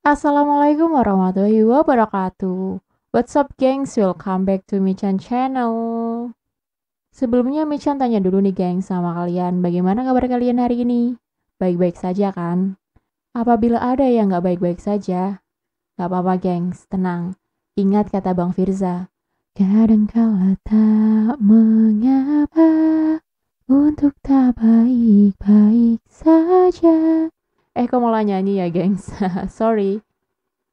Assalamualaikum warahmatullahi wabarakatuh. What's up gengs, welcome back to Michan channel. Sebelumnya Michan tanya dulu nih gengs sama kalian, bagaimana kabar kalian hari ini? Baik-baik saja kan? Apabila ada yang gak baik-baik saja, gak apa-apa gengs, tenang. Ingat kata Bang Firza, kadangkala tak mengapa untuk tak baik-baik saja. Kok malah nyanyi ya gengs? Sorry.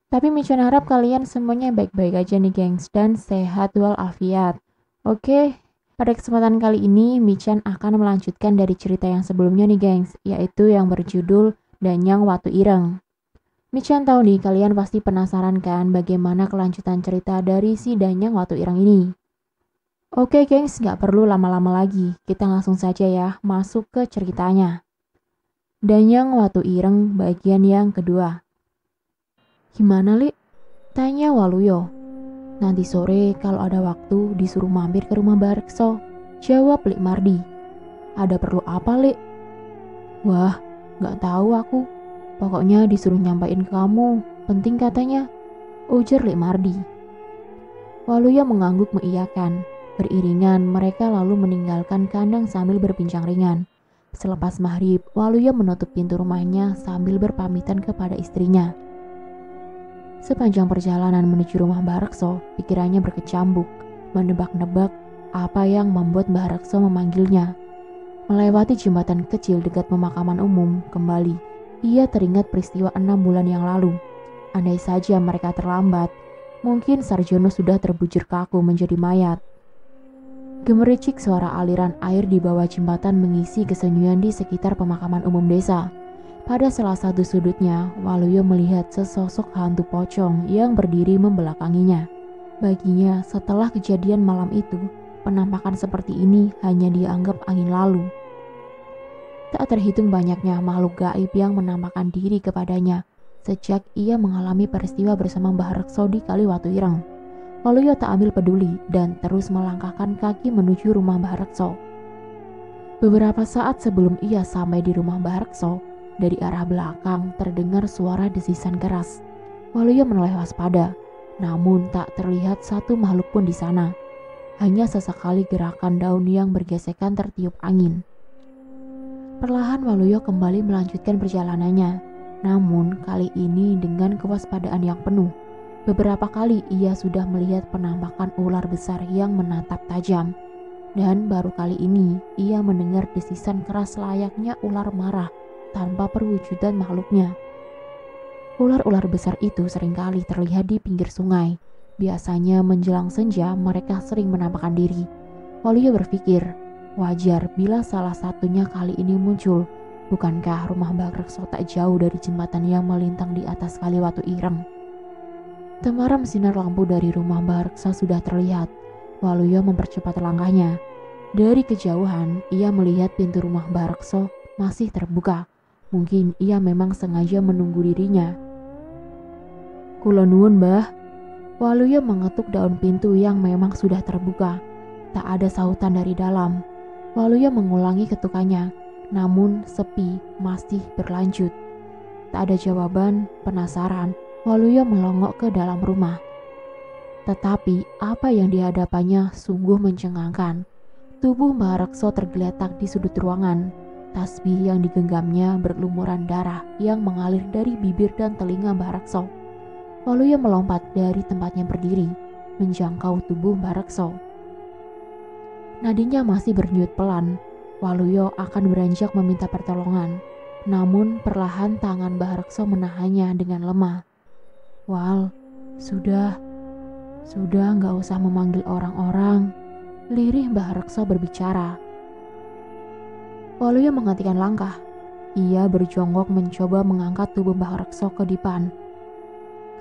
Tapi Michan harap kalian semuanya baik-baik aja nih gengs dan sehat walafiat. Oke, pada kesempatan kali ini Michan akan melanjutkan dari cerita yang sebelumnya nih gengs, yaitu yang berjudul Danyang Watu Ireng. Michan tahu nih kalian pasti penasaran kan bagaimana kelanjutan cerita dari si Danyang Watu Ireng ini. Oke gengs, gak perlu lama-lama lagi, kita langsung saja ya masuk ke ceritanya. Danyang Watu Ireng bagian yang kedua. Gimana Li? Tanya Waluyo. Nanti sore kalau ada waktu disuruh mampir ke rumah Barekso. Jawab Lik Mardi. Ada perlu apa Lik? Wah, gak tahu aku. Pokoknya disuruh nyampain ke kamu. Penting katanya. Ujar Lik Mardi. Waluyo mengangguk mengiyakan. Beriringan mereka lalu meninggalkan kandang sambil berbincang ringan. Selepas maghrib, Waluyo menutup pintu rumahnya sambil berpamitan kepada istrinya. Sepanjang perjalanan menuju rumah Barekso, pikirannya berkecambuk, menebak-nebak apa yang membuat Barekso memanggilnya. Melewati jembatan kecil dekat pemakaman umum, kembali, ia teringat peristiwa 6 bulan yang lalu. Andai saja mereka terlambat, mungkin Sarjono sudah terbujur kaku menjadi mayat. Gemericik suara aliran air di bawah jembatan mengisi kesunyian di sekitar pemakaman umum desa. Pada salah satu sudutnya, Waluyo melihat sesosok hantu pocong yang berdiri membelakanginya. Baginya, setelah kejadian malam itu, penampakan seperti ini hanya dianggap angin lalu. Tak terhitung banyaknya makhluk gaib yang menampakkan diri kepadanya sejak ia mengalami peristiwa bersama Mbah Rekso di Kali Watu Ireng. Waluyo tak ambil peduli dan terus melangkahkan kaki menuju rumah Mbah Rekso. Beberapa saat sebelum ia sampai di rumah Mbah Rekso, dari arah belakang terdengar suara desisan keras. Waluyo menoleh waspada, namun tak terlihat satu makhluk pun di sana. Hanya sesekali gerakan daun yang bergesekan tertiup angin. Perlahan Waluyo kembali melanjutkan perjalanannya, namun kali ini dengan kewaspadaan yang penuh. Beberapa kali ia sudah melihat penampakan ular besar yang menatap tajam. Dan baru kali ini ia mendengar desisan keras layaknya ular marah tanpa perwujudan makhluknya. Ular-ular besar itu seringkali terlihat di pinggir sungai. Biasanya menjelang senja mereka sering menampakkan diri. Waluyo berpikir, wajar bila salah satunya kali ini muncul. Bukankah rumah Mbah Rekso tak jauh dari jembatan yang melintang di atas Kali Watu Ireng? Temaram sinar lampu dari rumah Mbah Rekso sudah terlihat. Waluyo mempercepat langkahnya. Dari kejauhan ia melihat pintu rumah Mbah Rekso masih terbuka. Mungkin ia memang sengaja menunggu dirinya. Kula nuwun, Mbah. Waluyo mengetuk daun pintu yang memang sudah terbuka. Tak ada sautan dari dalam. Waluyo mengulangi ketukannya, namun sepi masih berlanjut. Tak ada jawaban, penasaran, Waluyo melongok ke dalam rumah. Tetapi apa yang dihadapannya sungguh mencengangkan. Tubuh Mbah Rekso tergeletak di sudut ruangan. Tasbih yang digenggamnya berlumuran darah yang mengalir dari bibir dan telinga Mbah Rekso. Waluyo melompat dari tempatnya berdiri, menjangkau tubuh Mbah Rekso. Nadinya masih berdenyut pelan. Waluyo akan beranjak meminta pertolongan, namun perlahan tangan Mbah Rekso menahannya dengan lemah. Wal, sudah gak usah memanggil orang-orang. Lirih Mbah Rekso berbicara. Waluyo menghentikan langkah. Ia berjongkok mencoba mengangkat tubuh Mbah Rekso ke dipan.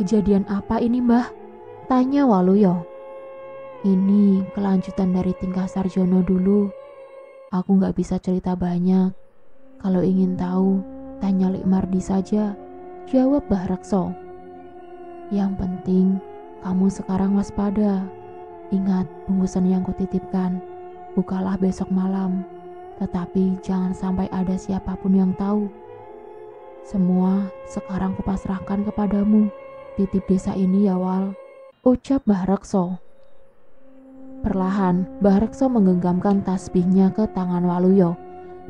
Kejadian apa ini, Mbah? Tanya Waluyo. Ini kelanjutan dari tingkah Sarjono dulu. Aku gak bisa cerita banyak. Kalau ingin tahu, tanya Lik Mardi saja. Jawab Mbah Rekso. Yang penting, kamu sekarang waspada. Ingat bungkusan yang kutitipkan. Bukalah besok malam. Tetapi jangan sampai ada siapapun yang tahu. Semua sekarang kupasrahkan kepadamu. Titip desa ini ya Wal, ucap Mbah Rekso. Perlahan, Mbah Rekso menggenggamkan tasbihnya ke tangan Waluyo.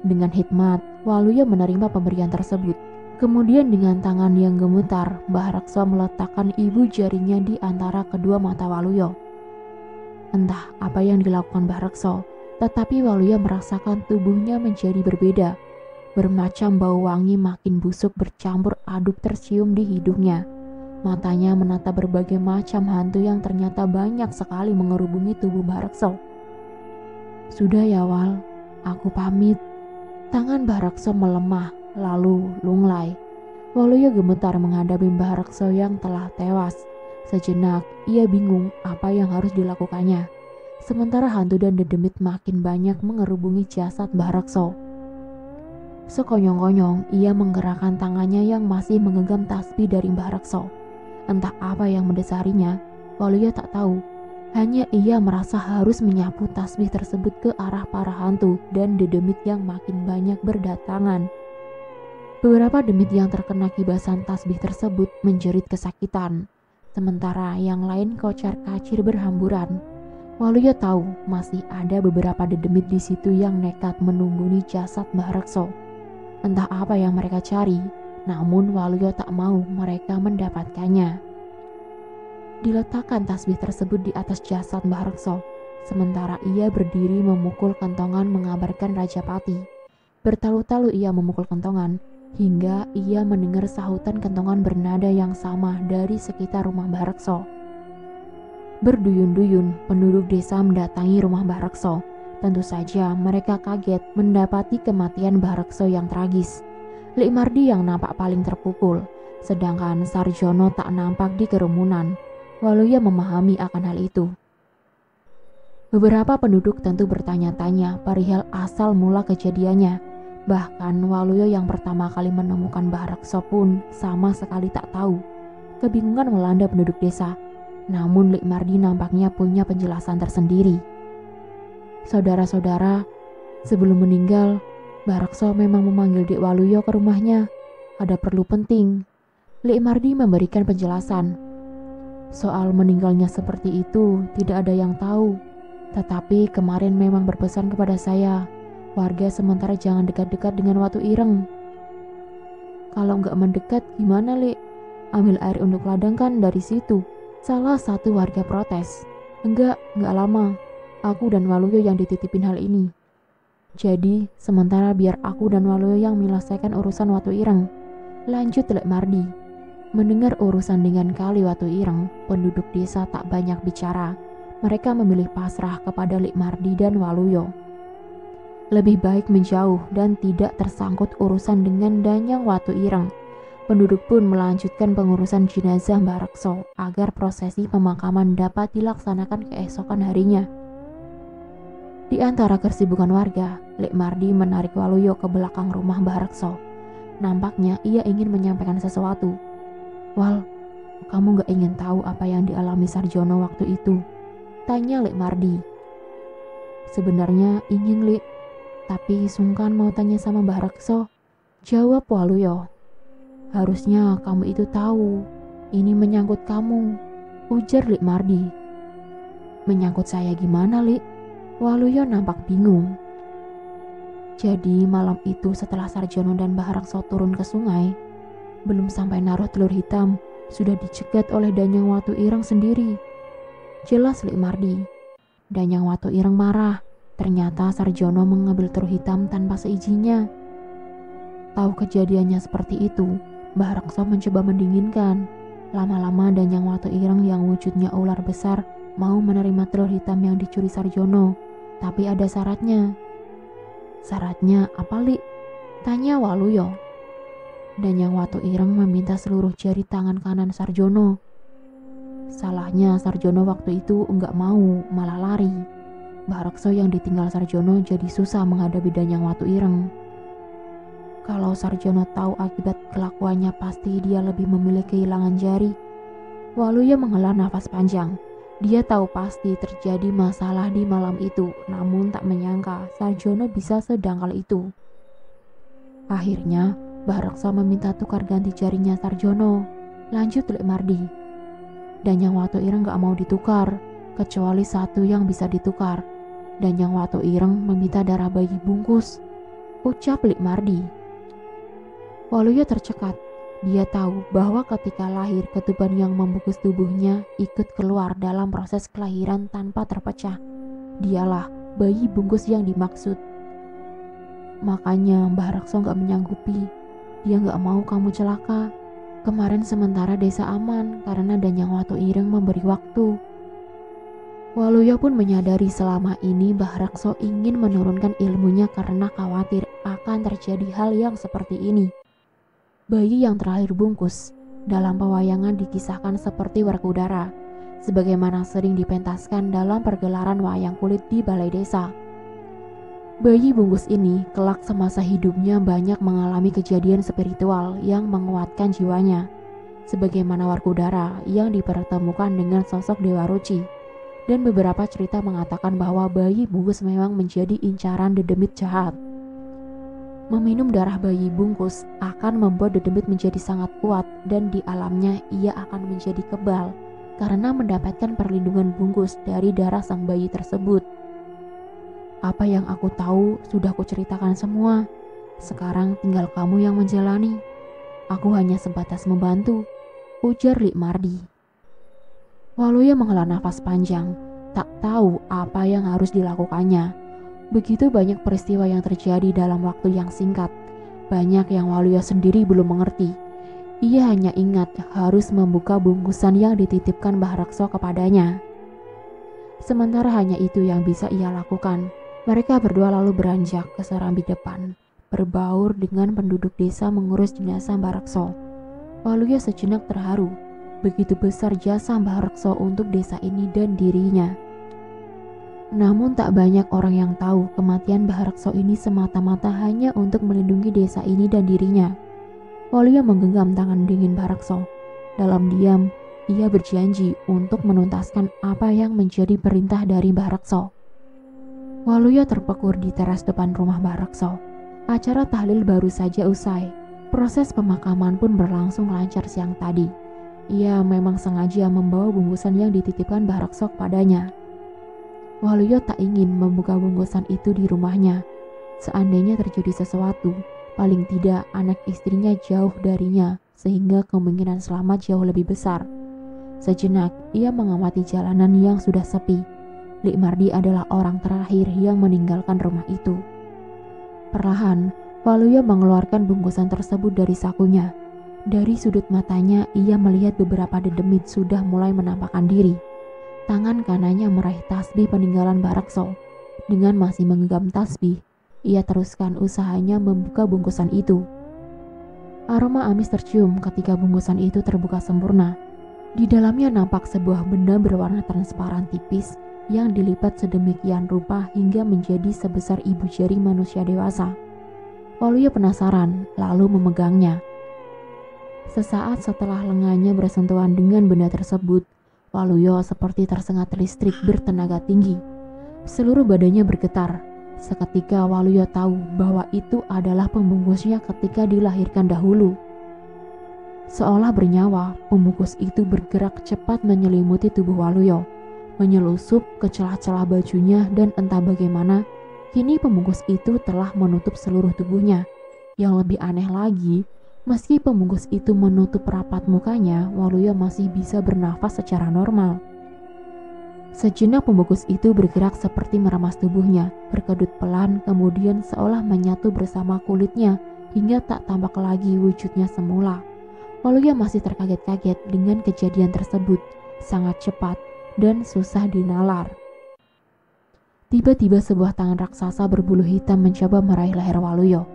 Dengan hikmat, Waluyo menerima pemberian tersebut. Kemudian dengan tangan yang gemetar, Mbah Rekso meletakkan ibu jarinya di antara kedua mata Waluyo. Entah apa yang dilakukan Mbah Rekso, tetapi Waluyo merasakan tubuhnya menjadi berbeda. Bermacam bau wangi makin busuk bercampur aduk tercium di hidungnya. Matanya menatap berbagai macam hantu yang ternyata banyak sekali mengerubungi tubuh Mbah Rekso. Sudah ya Wal, aku pamit. Tangan Mbah Rekso melemah, lalu lunglai. Waluyo gemetar menghadapi Mbah Rekso yang telah tewas. Sejenak, ia bingung apa yang harus dilakukannya. Sementara hantu dan dedemit makin banyak mengerubungi jasad Mbah Rekso. Sekonyong-konyong, ia menggerakkan tangannya yang masih menggenggam tasbih dari Mbah Rekso. Entah apa yang mendesarinya, Waluyo tak tahu. Hanya ia merasa harus menyapu tasbih tersebut ke arah para hantu dan dedemit yang makin banyak berdatangan. Beberapa demit yang terkena kibasan tasbih tersebut menjerit kesakitan. Sementara yang lain kocar-kacir berhamburan. Waluyo tahu masih ada beberapa dedemit di situ yang nekat menungguni jasad Mbah Rekso. Entah apa yang mereka cari, namun Waluyo tak mau mereka mendapatkannya. Diletakkan tasbih tersebut di atas jasad Mbah Rekso, sementara ia berdiri memukul kentongan mengabarkan Rajapati. Bertalu-talu ia memukul kentongan, hingga ia mendengar sahutan kentongan bernada yang sama dari sekitar rumah Mbah Rekso. Berduyun-duyun, penduduk desa mendatangi rumah Mbah Rekso. Tentu saja mereka kaget mendapati kematian Mbah Rekso yang tragis. Lik Mardi yang nampak paling terpukul, sedangkan Sarjono tak nampak di kerumunan. Waluyo memahami akan hal itu. Beberapa penduduk tentu bertanya-tanya perihal asal mula kejadiannya. Bahkan Waluyo yang pertama kali menemukan Mbah Rekso pun sama sekali tak tahu. Kebingungan melanda penduduk desa. Namun Lik Mardi nampaknya punya penjelasan tersendiri. Saudara-saudara, sebelum meninggal, Mbah Rekso memang memanggil Dek Waluyo ke rumahnya. Ada perlu penting. Lik Mardi memberikan penjelasan. Soal meninggalnya seperti itu tidak ada yang tahu. Tetapi kemarin memang berpesan kepada saya, warga sementara jangan dekat-dekat dengan Watu Ireng. Kalau nggak mendekat gimana, Lik? Ambil air untuk ladang kan dari situ. Salah satu warga protes. Nggak lama. Aku dan Waluyo yang dititipin hal ini. Jadi, sementara biar aku dan Waluyo yang menyelesaikan urusan Watu Ireng. Lanjut Lik Mardi. Mendengar urusan dengan Kali Watu Ireng, penduduk desa tak banyak bicara. Mereka memilih pasrah kepada Lik Mardi dan Waluyo. Lebih baik menjauh dan tidak tersangkut urusan dengan Danyang Watu Ireng. Penduduk pun melanjutkan pengurusan jenazah Mbah Rekso agar prosesi pemakaman dapat dilaksanakan keesokan harinya. Di antara kesibukan warga, Lik Mardi menarik Waluyo ke belakang rumah Mbah Rekso. Nampaknya ia ingin menyampaikan sesuatu. Wal, kamu gak ingin tahu apa yang dialami Sarjono waktu itu? Tanya Lik Mardi. Sebenarnya ingin, Lik. Tapi sungkan mau tanya sama Mbah Rekso. Jawab Waluyo. Harusnya kamu itu tahu. Ini menyangkut kamu. Ujar Lik Mardi. Menyangkut saya gimana, Lik? Waluyo nampak bingung. Jadi malam itu setelah Sarjono dan Mbah Rekso turun ke sungai, belum sampai naruh telur hitam, sudah dicegat oleh Danyang Watu Ireng sendiri. Jelas Lik Mardi. Danyang Watu Ireng marah. Ternyata Sarjono mengambil telur hitam tanpa seizinnya. Tahu kejadiannya seperti itu, Mbah Rekso mencoba mendinginkan. Lama-lama Danyang Watu Ireng yang wujudnya ular besar mau menerima telur hitam yang dicuri Sarjono. Tapi ada syaratnya. Syaratnya apa, Lik? Tanya Waluyo. Danyang Watu Ireng meminta seluruh jari tangan kanan Sarjono. Salahnya Sarjono waktu itu enggak mau, malah lari. Mbah Rekso yang ditinggal Sarjono jadi susah menghadapi Danyang Watu Ireng. Kalau Sarjono tahu akibat kelakuannya pasti dia lebih memilih kehilangan jari. Waluyo menghela nafas panjang. Dia tahu pasti terjadi masalah di malam itu, namun tak menyangka Sarjono bisa sedangkal itu. Akhirnya, Mbah Reksa meminta tukar ganti jarinya Sarjono. Lanjut Lek Mardi. Dan yang Wato Ireng gak mau ditukar, kecuali satu yang bisa ditukar. Dan yang Wato Ireng meminta darah bayi bungkus, ucap Lek Mardi. Waluyo tercekat. Dia tahu bahwa ketika lahir ketuban yang membungkus tubuhnya ikut keluar dalam proses kelahiran tanpa terpecah. Dialah bayi bungkus yang dimaksud. Makanya Mbah Reksa gak menyanggupi. Dia gak mau kamu celaka. Kemarin sementara desa aman karena Danyang Wato Ireng memberi waktu. Waluyo pun menyadari selama ini Mbah Reksa ingin menurunkan ilmunya karena khawatir akan terjadi hal yang seperti ini. Bayi yang terlahir bungkus dalam pewayangan dikisahkan seperti Werkudara, sebagaimana sering dipentaskan dalam pergelaran wayang kulit di balai desa. Bayi bungkus ini kelak semasa hidupnya banyak mengalami kejadian spiritual yang menguatkan jiwanya, sebagaimana Werkudara yang dipertemukan dengan sosok Dewa Ruci. Dan beberapa cerita mengatakan bahwa bayi bungkus memang menjadi incaran dedemit jahat. Meminum darah bayi bungkus akan membuat dedemit menjadi sangat kuat dan di alamnya ia akan menjadi kebal karena mendapatkan perlindungan bungkus dari darah sang bayi tersebut. Apa yang aku tahu sudah kuceritakan semua. Sekarang tinggal kamu yang menjalani. Aku hanya sebatas membantu, ujar Lek Mardi. Waluyo menghela nafas panjang, tak tahu apa yang harus dilakukannya. Begitu banyak peristiwa yang terjadi dalam waktu yang singkat. Banyak yang Waluyo sendiri belum mengerti. Ia hanya ingat harus membuka bungkusan yang dititipkan Mbah Reksa kepadanya. Sementara hanya itu yang bisa ia lakukan. Mereka berdua lalu beranjak ke serambi depan, berbaur dengan penduduk desa mengurus jenazah Mbah Reksa. Waluyo sejenak terharu. Begitu besar jasa Mbah Reksa untuk desa ini dan dirinya. Namun tak banyak orang yang tahu kematian Mbah Reksa ini semata-mata hanya untuk melindungi desa ini dan dirinya. Waluyo menggenggam tangan dingin Mbah Reksa. Dalam diam, ia berjanji untuk menuntaskan apa yang menjadi perintah dari Mbah Reksa. Waluyo terpekur di teras depan rumah Mbah Reksa. Acara tahlil baru saja usai. Proses pemakaman pun berlangsung lancar siang tadi. Ia memang sengaja membawa bungkusan yang dititipkan Mbah Reksa kepadanya. Waluyo tak ingin membuka bungkusan itu di rumahnya. Seandainya terjadi sesuatu, paling tidak anak istrinya jauh darinya, sehingga kemungkinan selamat jauh lebih besar. Sejenak, ia mengamati jalanan yang sudah sepi. Lek Mardi adalah orang terakhir yang meninggalkan rumah itu. Perlahan, Waluyo mengeluarkan bungkusan tersebut dari sakunya. Dari sudut matanya, ia melihat beberapa dedemit sudah mulai menampakkan diri. Tangan kanannya meraih tasbih peninggalan Mbah Reksa. Dengan masih menggenggam tasbih, ia teruskan usahanya membuka bungkusan itu. Aroma amis tercium ketika bungkusan itu terbuka sempurna. Di dalamnya nampak sebuah benda berwarna transparan tipis yang dilipat sedemikian rupa hingga menjadi sebesar ibu jari manusia dewasa. Waluyo penasaran, lalu memegangnya. Sesaat setelah lengannya bersentuhan dengan benda tersebut, Waluyo seperti tersengat listrik bertenaga tinggi. Seluruh badannya bergetar. Seketika Waluyo tahu bahwa itu adalah pembungkusnya ketika dilahirkan dahulu. Seolah bernyawa, pembungkus itu bergerak cepat menyelimuti tubuh Waluyo, menyelusup ke celah-celah bajunya dan entah bagaimana, kini pembungkus itu telah menutup seluruh tubuhnya. Yang lebih aneh lagi, meski pembungkus itu menutup rapat mukanya, Waluyo masih bisa bernafas secara normal. Sejenak pembungkus itu bergerak seperti meremas tubuhnya, berkedut pelan kemudian seolah menyatu bersama kulitnya hingga tak tampak lagi wujudnya semula. Waluyo masih terkaget-kaget dengan kejadian tersebut, sangat cepat dan susah dinalar. Tiba-tiba sebuah tangan raksasa berbulu hitam mencoba meraih leher Waluyo.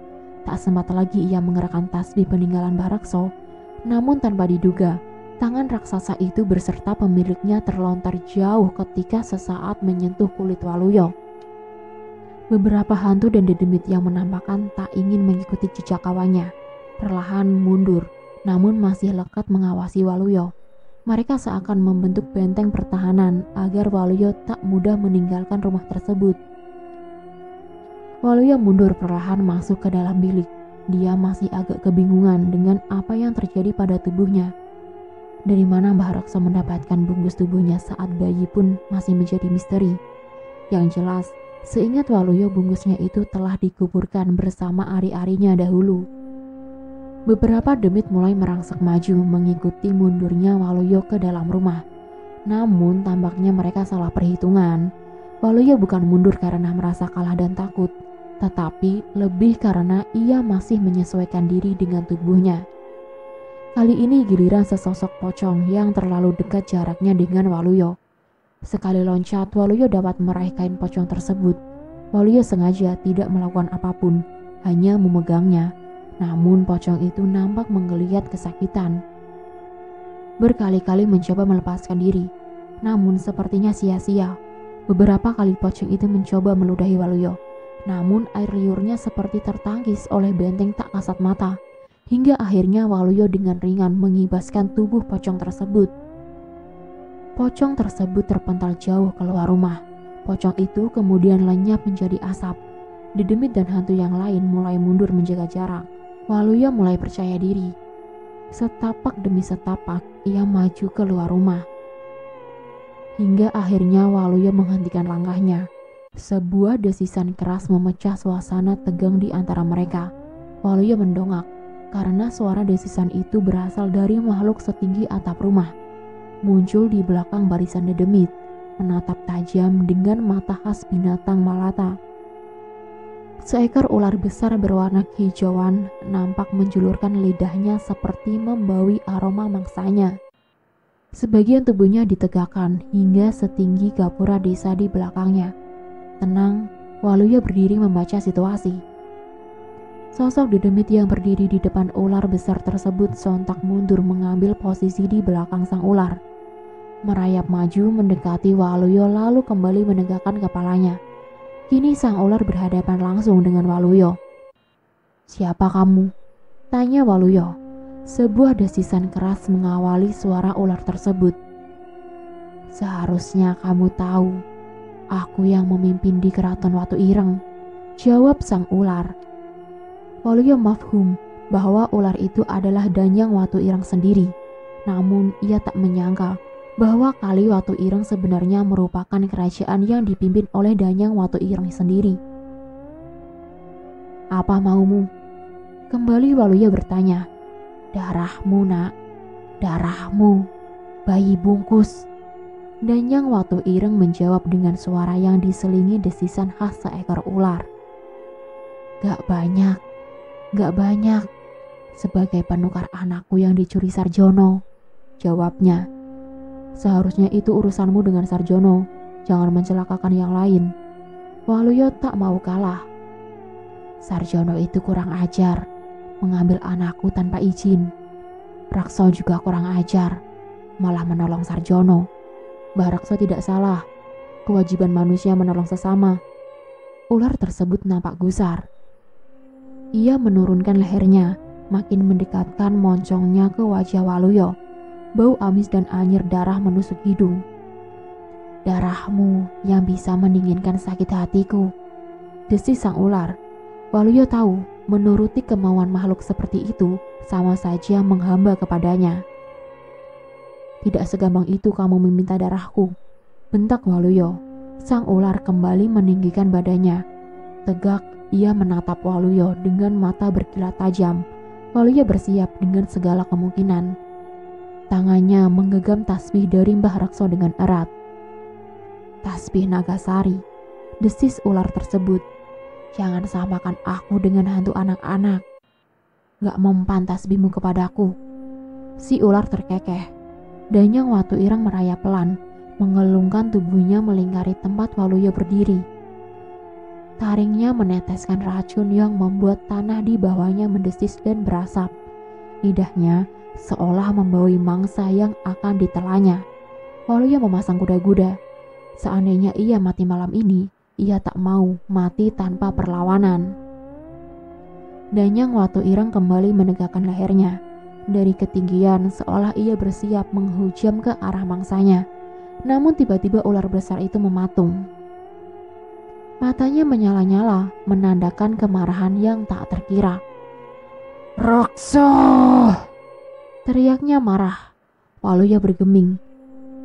Tak sempat lagi ia mengerahkan tasbih peninggalan Mbah Reksa, namun tanpa diduga, tangan raksasa itu beserta pemiliknya terlontar jauh ketika sesaat menyentuh kulit Waluyo. Beberapa hantu dan dedemit yang menampakkan tak ingin mengikuti jejak kawannya, perlahan mundur, namun masih lekat mengawasi Waluyo. Mereka seakan membentuk benteng pertahanan agar Waluyo tak mudah meninggalkan rumah tersebut. Waluyo mundur perlahan masuk ke dalam bilik. dia masih agak kebingungan dengan apa yang terjadi pada tubuhnya. Dari mana Mbah Raksa mendapatkan bungkus tubuhnya saat bayi pun masih menjadi misteri. Yang jelas, seingat Waluyo bungkusnya itu telah dikuburkan bersama ari-arinya dahulu. Beberapa demit mulai merangsek maju mengikuti mundurnya Waluyo ke dalam rumah. Namun tampaknya mereka salah perhitungan. Waluyo bukan mundur karena merasa kalah dan takut, tetapi lebih karena ia masih menyesuaikan diri dengan tubuhnya. Kali ini giliran sesosok pocong yang terlalu dekat jaraknya dengan Waluyo. Sekali loncat, Waluyo dapat meraih kain pocong tersebut. Waluyo sengaja tidak melakukan apapun, hanya memegangnya. Namun pocong itu nampak menggeliat kesakitan. Berkali-kali mencoba melepaskan diri, namun sepertinya sia-sia. Beberapa kali pocong itu mencoba meludahi Waluyo, namun air liurnya seperti tertangkis oleh benteng tak kasat mata, hingga akhirnya Waluyo dengan ringan mengibaskan tubuh pocong tersebut. Pocong tersebut terpental jauh keluar rumah. Pocong itu kemudian lenyap menjadi asap. Dedemit dan hantu yang lain mulai mundur menjaga jarak. Waluyo mulai percaya diri. Setapak demi setapak ia maju keluar rumah. Hingga akhirnya Waluyo menghentikan langkahnya. Sebuah desisan keras memecah suasana tegang di antara mereka. Waluyo mendongak karena suara desisan itu berasal dari makhluk setinggi atap rumah. Muncul di belakang barisan dedemit, menatap tajam dengan mata khas binatang Malata. Seekor ular besar berwarna kehijauan nampak menjulurkan lidahnya seperti membawi aroma mangsanya. Sebagian tubuhnya ditegakkan hingga setinggi gapura desa di belakangnya. Tenang, Waluyo berdiri membaca situasi. Sosok dedemit yang berdiri di depan ular besar tersebut sontak mundur mengambil posisi di belakang sang ular. Merayap maju mendekati Waluyo lalu kembali menegakkan kepalanya. Kini sang ular berhadapan langsung dengan Waluyo. "Siapa kamu?" tanya Waluyo. Sebuah desisan keras mengawali suara ular tersebut. "Seharusnya kamu tahu, aku yang memimpin di Keraton Watu Ireng," jawab sang ular. Waluyo mafhum bahwa ular itu adalah Danyang Watu Ireng sendiri. Namun ia tak menyangka bahwa Kali Watu Ireng sebenarnya merupakan kerajaan yang dipimpin oleh Danyang Watu Ireng sendiri. "Apa maumu?" kembali Waluyo bertanya. "Darahmu, nak, darahmu, bayi bungkus." Danyang Watu Ireng menjawab dengan suara yang diselingi desisan khas seekor ular. Gak banyak, sebagai penukar anakku yang dicuri Sarjono," jawabnya. "Seharusnya itu urusanmu dengan Sarjono, jangan mencelakakan yang lain." Waluyo tak mau kalah. "Sarjono itu kurang ajar, mengambil anakku tanpa izin. Rakso juga kurang ajar, malah menolong Sarjono. Mbah Rakso tidak salah, kewajiban manusia menolong sesama." Ular tersebut nampak gusar. Ia menurunkan lehernya, makin mendekatkan moncongnya ke wajah Waluyo. Bau amis dan anyir darah menusuk hidung. "Darahmu yang bisa mendinginkan sakit hatiku," desis sang ular. Waluyo tahu menuruti kemauan makhluk seperti itu sama saja menghamba kepadanya. "Tidak segampang itu kamu meminta darahku," bentak Waluyo. Sang ular kembali meninggikan badannya. Tegak ia menatap Waluyo dengan mata berkilat tajam. Waluyo bersiap dengan segala kemungkinan. Tangannya menggenggam tasbih dari Mbah Rakso dengan erat. "Tasbih Nagasari," desis ular tersebut. "Jangan samakan aku dengan hantu anak-anak. Gak mempan tasbihmu kepadaku." Si ular terkekeh. Danyang Watu Ireng merayap pelan, mengelungkan tubuhnya melingkari tempat Waluyo berdiri. Taringnya meneteskan racun yang membuat tanah di bawahnya mendesis dan berasap. Lidahnya seolah membawa mangsa yang akan ditelannya. Waluyo memasang kuda-kuda. Seandainya ia mati malam ini, ia tak mau mati tanpa perlawanan. Danyang Watu Ireng kembali menegakkan lehernya. Dari ketinggian seolah ia bersiap menghujam ke arah mangsanya. Namun tiba-tiba ular besar itu mematung. Matanya menyala-nyala, menandakan kemarahan yang tak terkira. "Raksa!" teriaknya marah. Waluyo bergeming.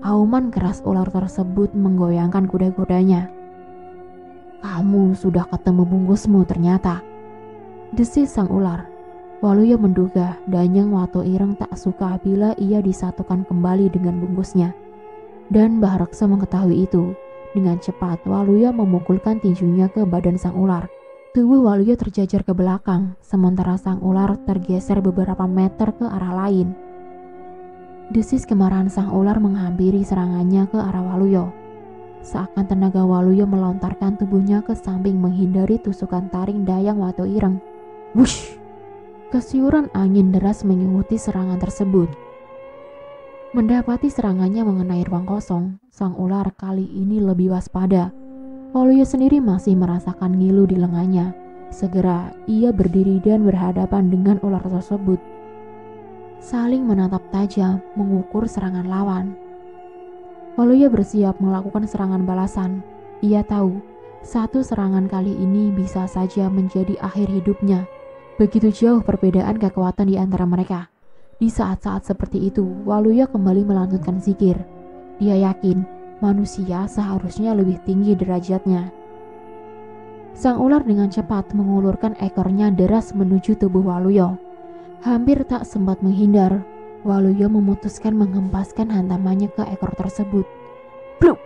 Auman keras ular tersebut menggoyangkan kuda-kudanya. "Kamu sudah ketemu bungkusmu ternyata," desis sang ular. Waluyo menduga Danyang Watu Ireng tak suka bila ia disatukan kembali dengan bungkusnya. Dan Bahareksa mengetahui itu. Dengan cepat Waluyo memukulkan tinjunya ke badan sang ular. Tubuh Waluyo terjajar ke belakang, sementara sang ular tergeser beberapa meter ke arah lain. Desis kemarahan sang ular menghampiri serangannya ke arah Waluyo. Seakan tenaga Waluyo melontarkan tubuhnya ke samping menghindari tusukan taring Danyang Watu Ireng. Wush! Kesiuran angin deras mengikuti serangan tersebut. Mendapati serangannya mengenai ruang kosong, sang ular kali ini lebih waspada. Waluyo sendiri masih merasakan ngilu di lengannya. Segera ia berdiri dan berhadapan dengan ular tersebut. Saling menatap tajam mengukur serangan lawan. Waluyo bersiap melakukan serangan balasan. Ia tahu, satu serangan kali ini bisa saja menjadi akhir hidupnya. Begitu jauh perbedaan kekuatan di antara mereka. Di saat-saat seperti itu, Waluyo kembali melantunkan zikir. Dia yakin manusia seharusnya lebih tinggi derajatnya. Sang ular dengan cepat mengulurkan ekornya deras menuju tubuh Waluyo. Hampir tak sempat menghindar, Waluyo memutuskan menghempaskan hantamannya ke ekor tersebut. Bluk!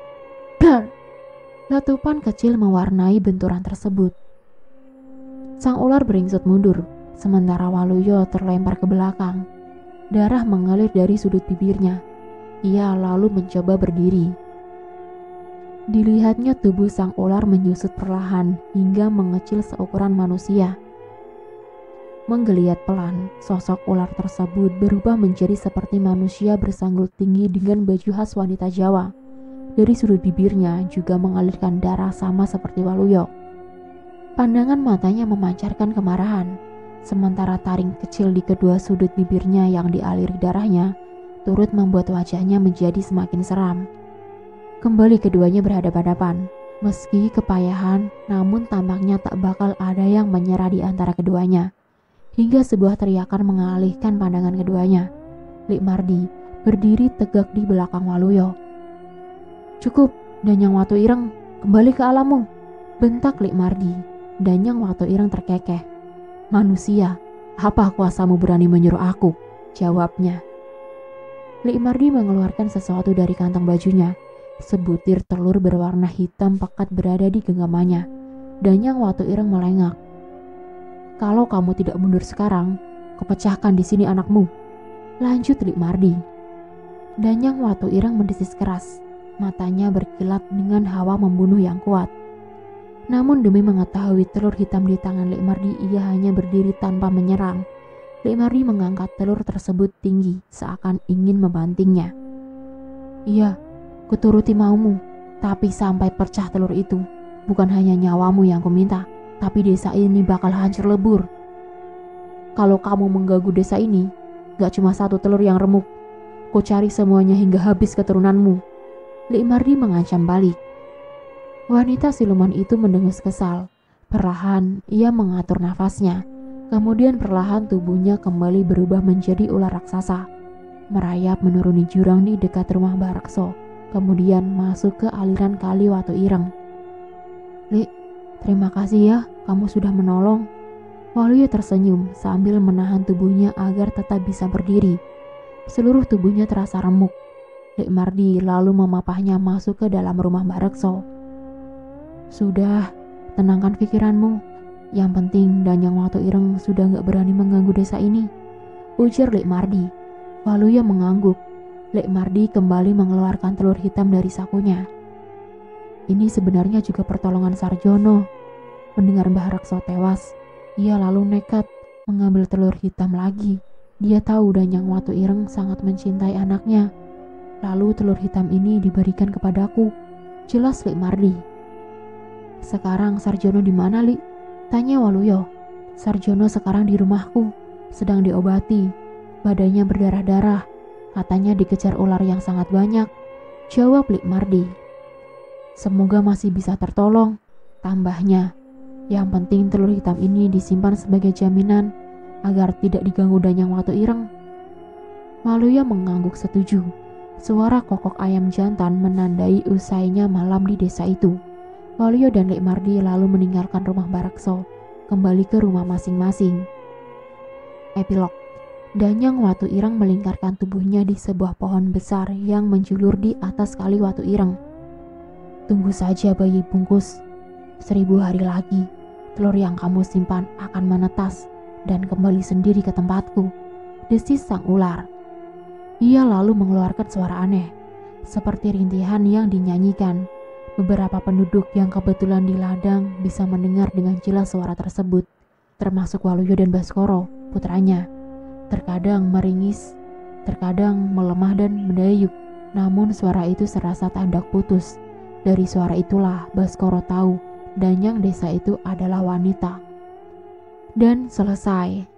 Blar! Letupan kecil mewarnai benturan tersebut. Sang ular beringsut mundur, sementara Waluyo terlempar ke belakang. Darah mengalir dari sudut bibirnya. Ia lalu mencoba berdiri. Dilihatnya tubuh sang ular menyusut perlahan hingga mengecil seukuran manusia. Menggeliat pelan, sosok ular tersebut berubah menjadi seperti manusia bersanggul tinggi dengan baju khas wanita Jawa. Dari sudut bibirnya juga mengalirkan darah sama seperti Waluyo. Pandangan matanya memancarkan kemarahan, sementara taring kecil di kedua sudut bibirnya yang dialiri darahnya turut membuat wajahnya menjadi semakin seram. Kembali keduanya berhadapan-hadapan. Meski kepayahan, namun tampaknya tak bakal ada yang menyerah di antara keduanya. Hingga sebuah teriakan mengalihkan pandangan keduanya. Lik Mardi berdiri tegak di belakang Waluyo. "Cukup, Danyang Watu Ireng, kembali ke alammu," bentak Lik Mardi. Danyang Watu Ireng terkekeh. "Manusia, apa kuasamu berani menyuruh aku?" jawabnya. Lik Mardi mengeluarkan sesuatu dari kantong bajunya. Sebutir telur berwarna hitam pekat berada di genggamannya. Danyang Watu Ireng melengak. "Kalau kamu tidak mundur sekarang, kupecahkan di sini anakmu," lanjut Lik Mardi. Danyang Watu Ireng mendesis keras. Matanya berkilat dengan hawa membunuh yang kuat. Namun demi mengetahui telur hitam di tangan Lik Mardi, ia hanya berdiri tanpa menyerang. Lik Mardi mengangkat telur tersebut tinggi, seakan ingin membantingnya. "Iya, kuturuti maumu, tapi sampai pecah telur itu, bukan hanya nyawamu yang kuminta, tapi desa ini bakal hancur lebur. Kalau kamu mengganggu desa ini, gak cuma satu telur yang remuk, ku cari semuanya hingga habis keturunanmu," Lik Mardi mengancam balik. Wanita siluman itu mendengus kesal. Perlahan ia mengatur nafasnya. Kemudian perlahan tubuhnya kembali berubah menjadi ular raksasa. Merayap menuruni jurang di dekat rumah Bahareksa. Kemudian masuk ke aliran kali Watu Ireng. "Lik, terima kasih ya, kamu sudah menolong." Waluyo tersenyum sambil menahan tubuhnya agar tetap bisa berdiri. Seluruh tubuhnya terasa remuk. Lik Mardi lalu memapahnya masuk ke dalam rumah Bahareksa. "Sudah, tenangkan pikiranmu. Yang penting Danyang Watu Ireng sudah gak berani mengganggu desa ini," ujar Lik Mardi. Waluyo mengangguk. Lik Mardi kembali mengeluarkan telur hitam dari sakunya. Ini sebenarnya juga pertolongan Sarjono. Mendengar Bahareksa tewas, ia lalu nekat mengambil telur hitam lagi. Dia tahu Danyang Watu Ireng sangat mencintai anaknya. Lalu telur hitam ini diberikan kepadaku, jelas Lik Mardi. "Sekarang Sarjono di mana, Lik?" tanya Waluyo. "Sarjono sekarang di rumahku, sedang diobati. Badannya berdarah-darah, katanya dikejar ular yang sangat banyak," jawab Lik Mardi. "Semoga masih bisa tertolong," tambahnya. "Yang penting telur hitam ini disimpan sebagai jaminan agar tidak diganggu Danyang Watu Ireng. Waluyo mengangguk setuju. Suara kokok ayam jantan menandai usainya malam di desa itu. Waluyo dan Lek Mardi lalu meninggalkan rumah Barakso, kembali ke rumah masing-masing. Epilog. Danyang Watu Ireng melingkarkan tubuhnya di sebuah pohon besar yang menjulur di atas kali Watu Ireng. Tunggu saja bayi bungkus, 1000 hari lagi, telur yang kamu simpan akan menetas dan kembali sendiri ke tempatku, desis sang ular. Ia lalu mengeluarkan suara aneh, seperti rintihan yang dinyanyikan. Beberapa penduduk yang kebetulan di ladang bisa mendengar dengan jelas suara tersebut, termasuk Waluyo dan Baskoro, putranya. Terkadang meringis, terkadang melemah dan mendayuk, namun suara itu serasa tak hendak putus. Dari suara itulah Baskoro tahu Danyang desa itu adalah wanita. Dan selesai.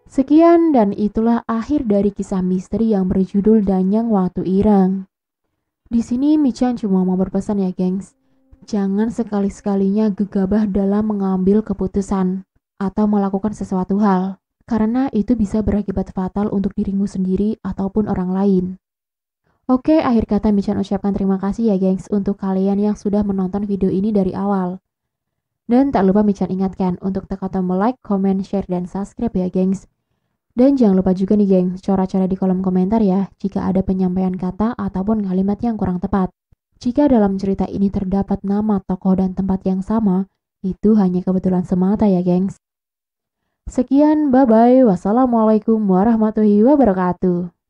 Sekian dan itulah akhir dari kisah misteri yang berjudul Danyang Watu Ireng. Di sini Michan cuma mau berpesan ya gengs, jangan sekali-sekalinya gegabah dalam mengambil keputusan atau melakukan sesuatu hal, karena itu bisa berakibat fatal untuk dirimu sendiri ataupun orang lain. Oke, akhir kata Michan ucapkan terima kasih ya gengs untuk kalian yang sudah menonton video ini dari awal. Dan tak lupa Michan ingatkan untuk tekan tombol like, comment, share, dan subscribe ya gengs. Dan jangan lupa juga nih geng, coret-coret di kolom komentar ya jika ada penyampaian kata ataupun kalimat yang kurang tepat. Jika dalam cerita ini terdapat nama tokoh dan tempat yang sama, itu hanya kebetulan semata ya gengs. Sekian, bye-bye. Wassalamualaikum warahmatullahi wabarakatuh.